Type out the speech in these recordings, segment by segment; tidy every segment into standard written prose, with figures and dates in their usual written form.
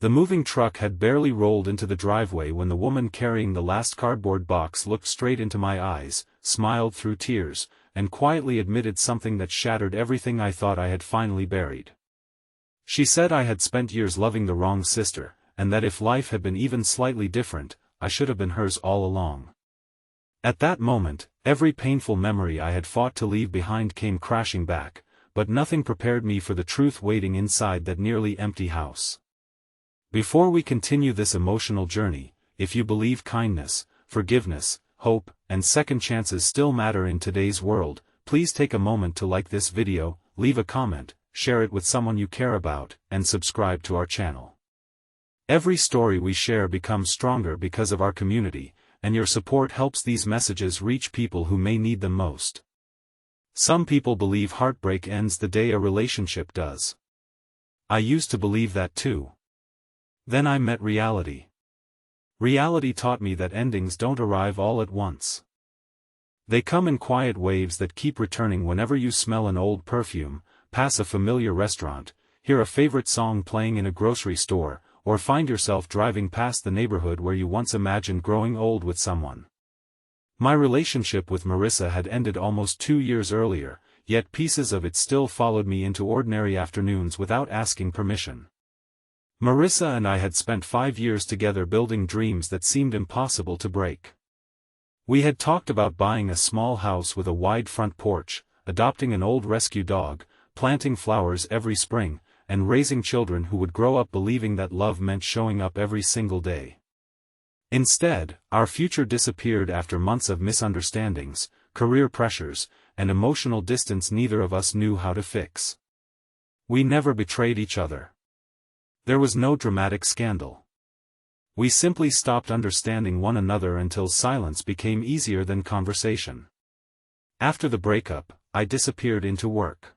The moving truck had barely rolled into the driveway when the woman carrying the last cardboard box looked straight into my eyes, smiled through tears, and quietly admitted something that shattered everything I thought I had finally buried. She said I had spent years loving the wrong sister, and that if life had been even slightly different, I should have been hers all along. At that moment, every painful memory I had fought to leave behind came crashing back, but nothing prepared me for the truth waiting inside that nearly empty house. Before we continue this emotional journey, if you believe kindness, forgiveness, hope, and second chances still matter in today's world, please take a moment to like this video, leave a comment, share it with someone you care about, and subscribe to our channel. Every story we share becomes stronger because of our community, and your support helps these messages reach people who may need them most. Some people believe heartbreak ends the day a relationship does. I used to believe that too. Then I met reality. Reality taught me that endings don't arrive all at once. They come in quiet waves that keep returning whenever you smell an old perfume, pass a familiar restaurant, hear a favorite song playing in a grocery store, or find yourself driving past the neighborhood where you once imagined growing old with someone. My relationship with Marissa had ended almost 2 years earlier, yet pieces of it still followed me into ordinary afternoons without asking permission. Marissa and I had spent 5 years together building dreams that seemed impossible to break. We had talked about buying a small house with a wide front porch, adopting an old rescue dog, planting flowers every spring, and raising children who would grow up believing that love meant showing up every single day. Instead, our future disappeared after months of misunderstandings, career pressures, and emotional distance neither of us knew how to fix. We never betrayed each other. There was no dramatic scandal. We simply stopped understanding one another until silence became easier than conversation. After the breakup, I disappeared into work.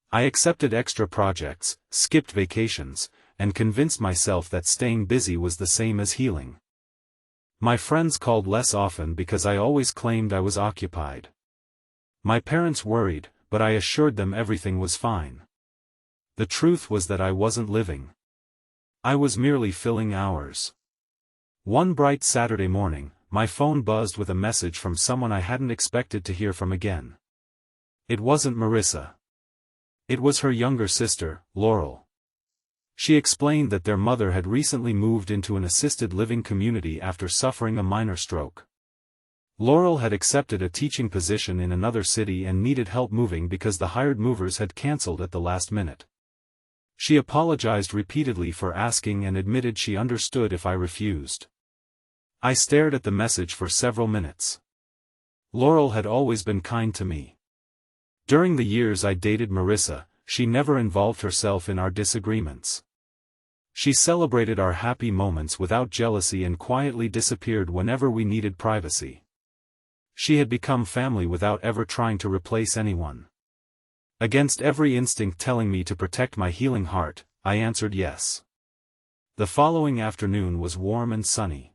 I accepted extra projects, skipped vacations, and convinced myself that staying busy was the same as healing. My friends called less often because I always claimed I was occupied. My parents worried, but I assured them everything was fine. The truth was that I wasn't living. I was merely filling hours. One bright Saturday morning, my phone buzzed with a message from someone I hadn't expected to hear from again. It wasn't Marissa. It was her younger sister, Laurel. She explained that their mother had recently moved into an assisted living community after suffering a minor stroke. Laurel had accepted a teaching position in another city and needed help moving because the hired movers had canceled at the last minute. She apologized repeatedly for asking and admitted she understood if I refused. I stared at the message for several minutes. Laurel had always been kind to me. During the years I dated Marissa, she never involved herself in our disagreements. She celebrated our happy moments without jealousy and quietly disappeared whenever we needed privacy. She had become family without ever trying to replace anyone. Against every instinct telling me to protect my healing heart, I answered yes. The following afternoon was warm and sunny.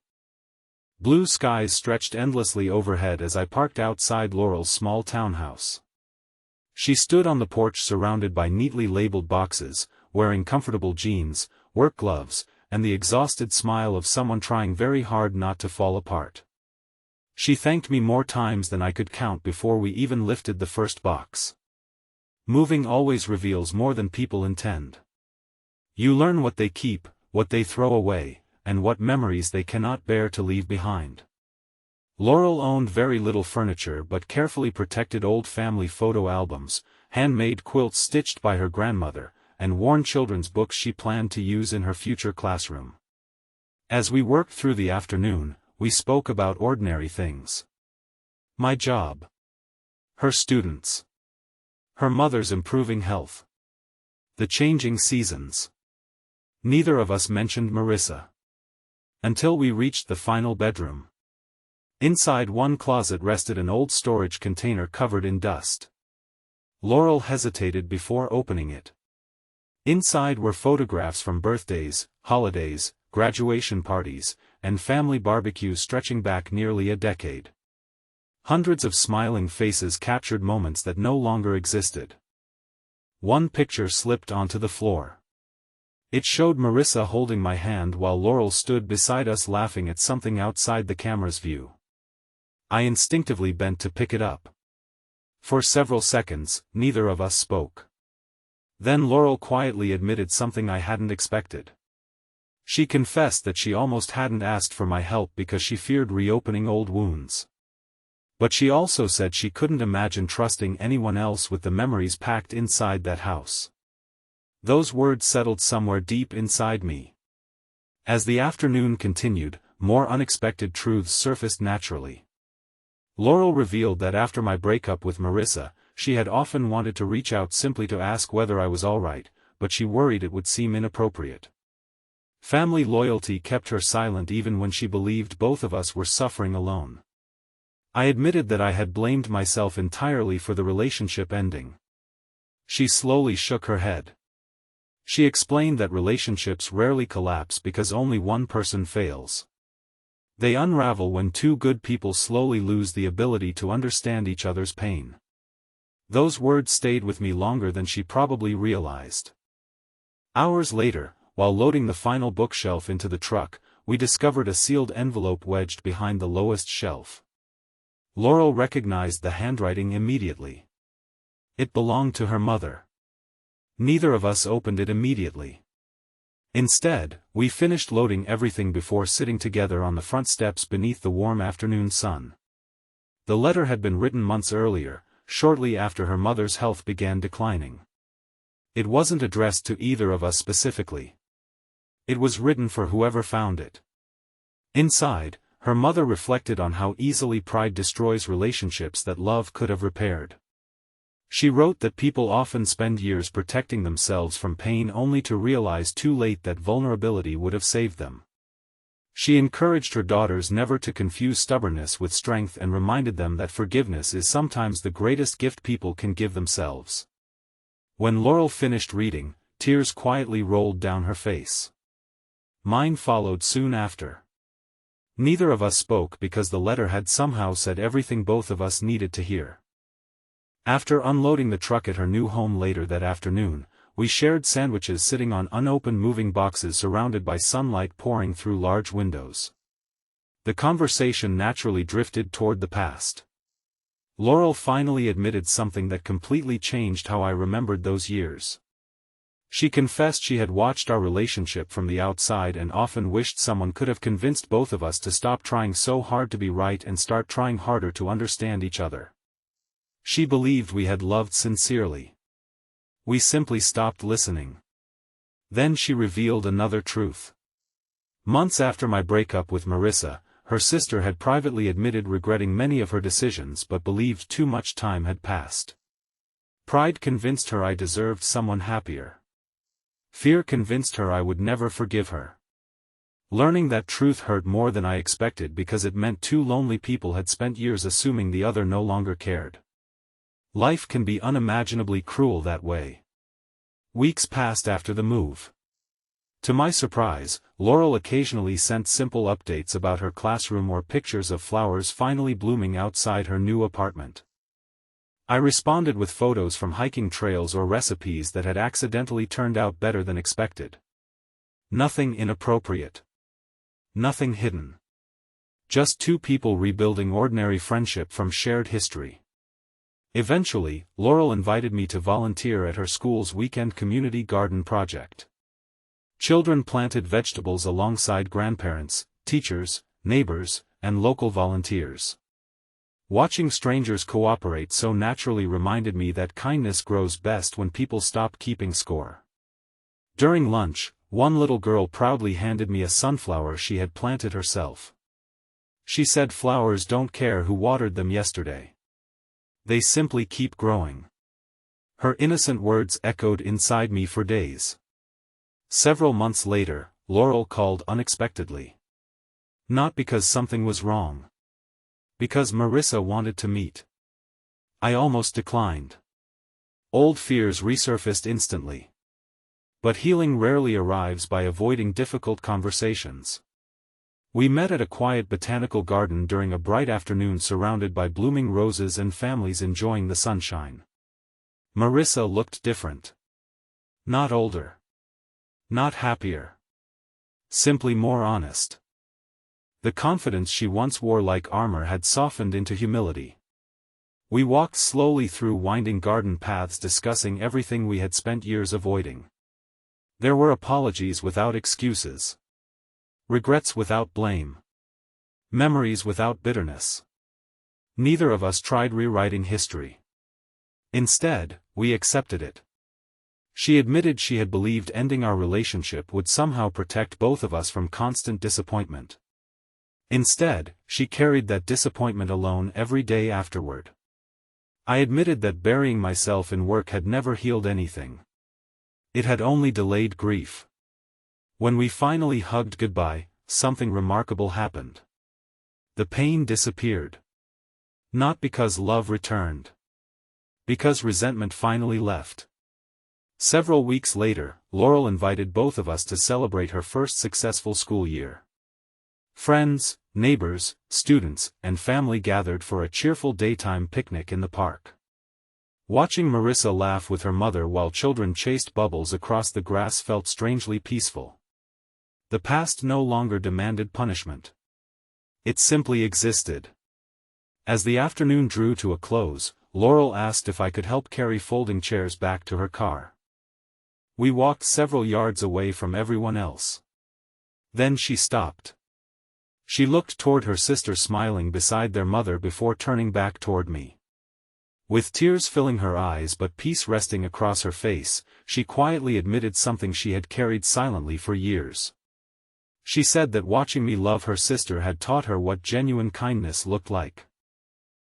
Blue skies stretched endlessly overhead as I parked outside Laurel's small townhouse. She stood on the porch surrounded by neatly labeled boxes, wearing comfortable jeans, work gloves, and the exhausted smile of someone trying very hard not to fall apart. She thanked me more times than I could count before we even lifted the first box. Moving always reveals more than people intend. You learn what they keep, what they throw away, and what memories they cannot bear to leave behind. Laurel owned very little furniture but carefully protected old family photo albums, handmade quilts stitched by her grandmother, and worn children's books she planned to use in her future classroom. As we worked through the afternoon, we spoke about ordinary things. My job. Her students. Her mother's improving health. The changing seasons. Neither of us mentioned Marissa. Until we reached the final bedroom. Inside one closet rested an old storage container covered in dust. Laurel hesitated before opening it. Inside were photographs from birthdays, holidays, graduation parties, and family barbecues stretching back nearly a decade. Hundreds of smiling faces captured moments that no longer existed. One picture slipped onto the floor. It showed Marissa holding my hand while Laurel stood beside us laughing at something outside the camera's view. I instinctively bent to pick it up. For several seconds, neither of us spoke. Then Laurel quietly admitted something I hadn't expected. She confessed that she almost hadn't asked for my help because she feared reopening old wounds. But she also said she couldn't imagine trusting anyone else with the memories packed inside that house. Those words settled somewhere deep inside me. As the afternoon continued, more unexpected truths surfaced naturally. Laurel revealed that after my breakup with Marissa, she had often wanted to reach out simply to ask whether I was alright, but she worried it would seem inappropriate. Family loyalty kept her silent even when she believed both of us were suffering alone. I admitted that I had blamed myself entirely for the relationship ending. She slowly shook her head. She explained that relationships rarely collapse because only one person fails. They unravel when two good people slowly lose the ability to understand each other's pain. Those words stayed with me longer than she probably realized. Hours later, while loading the final bookshelf into the truck, we discovered a sealed envelope wedged behind the lowest shelf. Laurel recognized the handwriting immediately. It belonged to her mother. Neither of us opened it immediately. Instead, we finished loading everything before sitting together on the front steps beneath the warm afternoon sun. The letter had been written months earlier, shortly after her mother's health began declining. It wasn't addressed to either of us specifically. It was written for whoever found it. Inside, her mother reflected on how easily pride destroys relationships that love could have repaired. She wrote that people often spend years protecting themselves from pain only to realize too late that vulnerability would have saved them. She encouraged her daughters never to confuse stubbornness with strength and reminded them that forgiveness is sometimes the greatest gift people can give themselves. When Laurel finished reading, tears quietly rolled down her face. Mine followed soon after. Neither of us spoke because the letter had somehow said everything both of us needed to hear. After unloading the truck at her new home later that afternoon, we shared sandwiches sitting on unopened moving boxes surrounded by sunlight pouring through large windows. The conversation naturally drifted toward the past. Laurel finally admitted something that completely changed how I remembered those years. She confessed she had watched our relationship from the outside and often wished someone could have convinced both of us to stop trying so hard to be right and start trying harder to understand each other. She believed we had loved sincerely. We simply stopped listening. Then she revealed another truth. Months after my breakup with Marissa, her sister had privately admitted regretting many of her decisions but believed too much time had passed. Pride convinced her I deserved someone happier. Fear convinced her I would never forgive her. Learning that truth hurt more than I expected because it meant two lonely people had spent years assuming the other no longer cared. Life can be unimaginably cruel that way. Weeks passed after the move. To my surprise, Laurel occasionally sent simple updates about her classroom or pictures of flowers finally blooming outside her new apartment. I responded with photos from hiking trails or recipes that had accidentally turned out better than expected. Nothing inappropriate. Nothing hidden. Just two people rebuilding ordinary friendship from shared history. Eventually, Laurel invited me to volunteer at her school's weekend community garden project. Children planted vegetables alongside grandparents, teachers, neighbors, and local volunteers. Watching strangers cooperate so naturally reminded me that kindness grows best when people stop keeping score. During lunch, one little girl proudly handed me a sunflower she had planted herself. She said flowers don't care who watered them yesterday. They simply keep growing. Her innocent words echoed inside me for days. Several months later, Laurel called unexpectedly. Not because something was wrong. Because Marissa wanted to meet. I almost declined. Old fears resurfaced instantly. But healing rarely arrives by avoiding difficult conversations. We met at a quiet botanical garden during a bright afternoon surrounded by blooming roses and families enjoying the sunshine. Marissa looked different. Not older. Not happier. Simply more honest. The confidence she once wore like armor had softened into humility. We walked slowly through winding garden paths discussing everything we had spent years avoiding. There were apologies without excuses. Regrets without blame. Memories without bitterness. Neither of us tried rewriting history. Instead, we accepted it. She admitted she had believed ending our relationship would somehow protect both of us from constant disappointment. Instead, she carried that disappointment alone every day afterward. I admitted that burying myself in work had never healed anything. It had only delayed grief. When we finally hugged goodbye, something remarkable happened. The pain disappeared. Not because love returned. Because resentment finally left. Several weeks later, Laurel invited both of us to celebrate her first successful school year. Friends, neighbors, students, and family gathered for a cheerful daytime picnic in the park. Watching Marissa laugh with her mother while children chased bubbles across the grass felt strangely peaceful. The past no longer demanded punishment. It simply existed. As the afternoon drew to a close, Laurel asked if I could help carry folding chairs back to her car. We walked several yards away from everyone else. Then she stopped. She looked toward her sister smiling beside their mother before turning back toward me. With tears filling her eyes but peace resting across her face, she quietly admitted something she had carried silently for years. She said that watching me love her sister had taught her what genuine kindness looked like.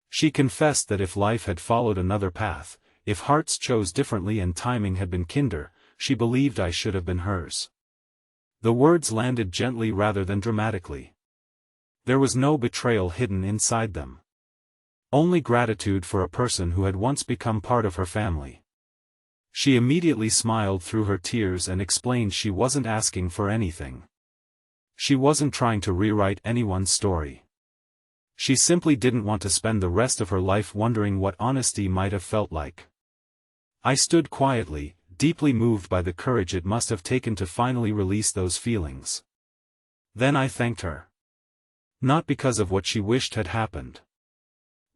She confessed that if life had followed another path, if hearts chose differently and timing had been kinder, she believed I should have been hers. The words landed gently rather than dramatically. There was no betrayal hidden inside them. Only gratitude for a person who had once become part of her family. She immediately smiled through her tears and explained she wasn't asking for anything. She wasn't trying to rewrite anyone's story. She simply didn't want to spend the rest of her life wondering what honesty might have felt like. I stood quietly, deeply moved by the courage it must have taken to finally release those feelings. Then I thanked her. Not because of what she wished had happened,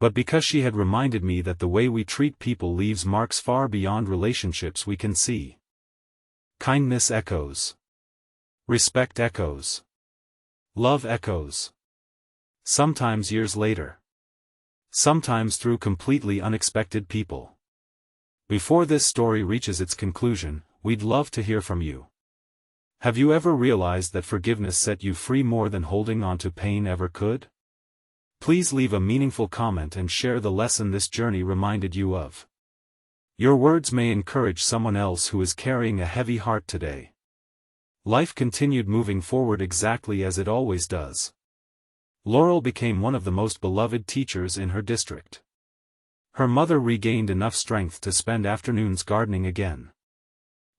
but because she had reminded me that the way we treat people leaves marks far beyond relationships we can see. Kindness echoes. Respect echoes. Love echoes. Sometimes years later. Sometimes through completely unexpected people. Before this story reaches its conclusion, we'd love to hear from you. Have you ever realized that forgiveness set you free more than holding on to pain ever could? Please leave a meaningful comment and share the lesson this journey reminded you of. Your words may encourage someone else who is carrying a heavy heart today. Life continued moving forward exactly as it always does. Laurel became one of the most beloved teachers in her district. Her mother regained enough strength to spend afternoons gardening again.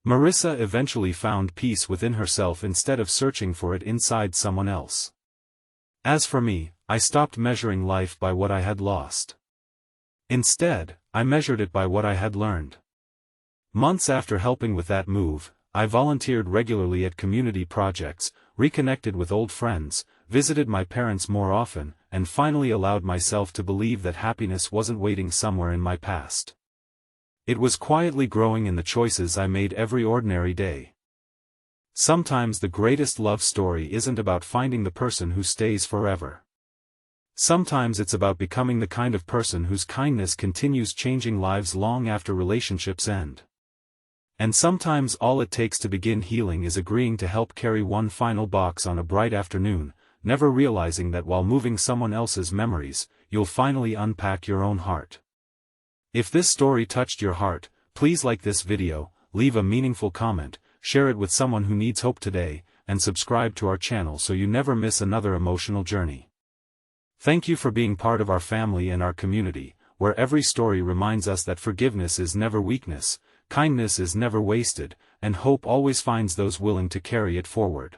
Marissa eventually found peace within herself instead of searching for it inside someone else. As for me, I stopped measuring life by what I had lost. Instead, I measured it by what I had learned. Months after helping with that move, I volunteered regularly at community projects, reconnected with old friends, visited my parents more often, and finally allowed myself to believe that happiness wasn't waiting somewhere in my past. It was quietly growing in the choices I made every ordinary day. Sometimes the greatest love story isn't about finding the person who stays forever. Sometimes it's about becoming the kind of person whose kindness continues changing lives long after relationships end. And sometimes all it takes to begin healing is agreeing to help carry one final box on a bright afternoon, never realizing that while moving someone else's memories, you'll finally unpack your own heart. If this story touched your heart, please like this video, leave a meaningful comment, share it with someone who needs hope today, and subscribe to our channel so you never miss another emotional journey. Thank you for being part of our family and our community, where every story reminds us that forgiveness is never weakness, kindness is never wasted, and hope always finds those willing to carry it forward.